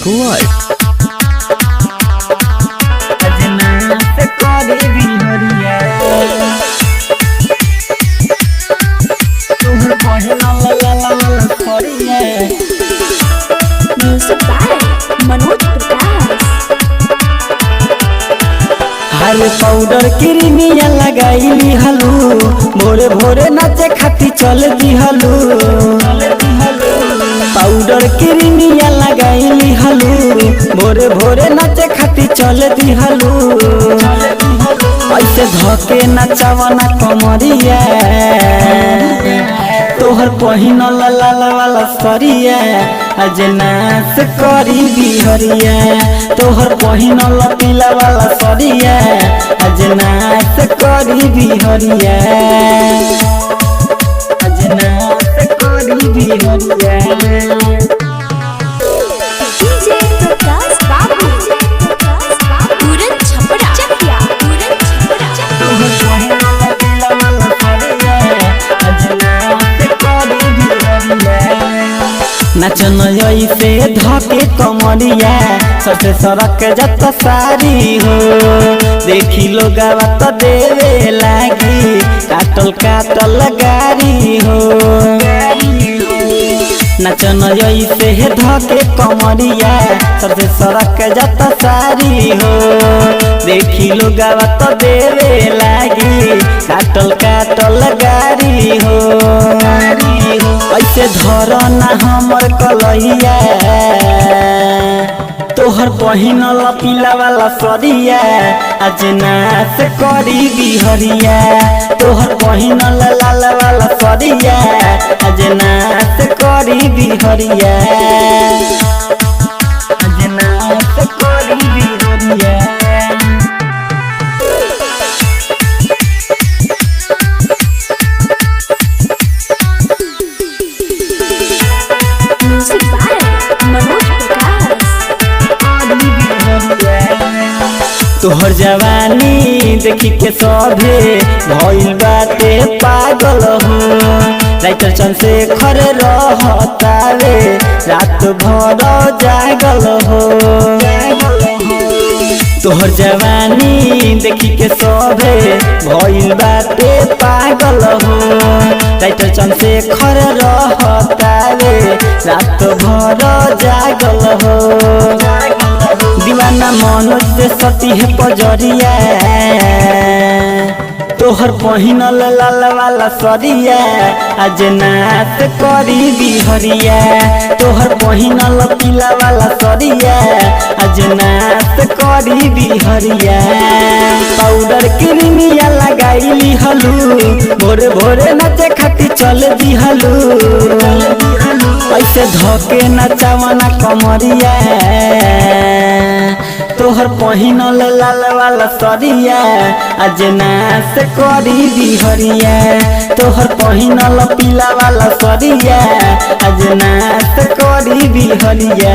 Music Live. Music by Manoj Prakash. हरे पाउडर Crimea लगाईली हलू भोरे भोरे नाचे खाती चल दी हलू पाउडर क्रीमिया लगाईली हलू भोरे भोरे नाचे खाती चल दी हलू ऐसे धके नचावना कमरिया तोहर पहिनल लाल वाला सरिया आज नाच करी बिहरिया तोहर पहिनल पीला वाला सरिया आज नाच करी बिहरिया आज नाच करी बिहरिया डीजे प्रकाश बाबू पूरन छपरा चकिया पूरन छपरा तोहर पहिनल पीला वाला सरिया आज नाच करी बिहरिया नाचन ऐसे धके कमरिया सबसे सड़क जत सारी हो देखी लोग तो देवे लागी काटल काटल गारी हो नाचन ऐसे धके कमरिया सबसे सड़क जत सारी हो देखी लोग तो देवे लागी काटल काटल गारी हो ऐसे धरना हमर कलैया तोहर पहिनल पीला वाला सरिया आज नाच करी बिहरिया तोहर पहिनल लाल वाला सरिया आज नाच करी बिहरिया आज नाच करी बिहरिया म्यूजिक बाय मनोज प्रकाश। तोहर जवानी देखी के सभे भइल बाटे पागल हो राइटर चंद्रशेखर रहतावे रात भर जागल हो तोहर जवानी देखी के सभे भइल बाटे पागल हो राइटर चंद्रशेखर रहतावे रात भर जागल हो दीवाना मनोज से सती है पजरिया तोहर पहिनल लाल वाला सरिया आज नाच करी बिहरिया तोहर पहिनल पीला वाला सरिया आज नाच करी बिहरिया पाउडर क्रीमिया लगाईली हलू भोरे भोरे नाचे खाती चल दी हलू ऐसे धके नचावना कमरिया तोहर पहिनल लाल वाला सरिया आज नाच करी बिहरिया तोहर पहिनल पीला वाला सरिया आज नाच करी बिहरिया।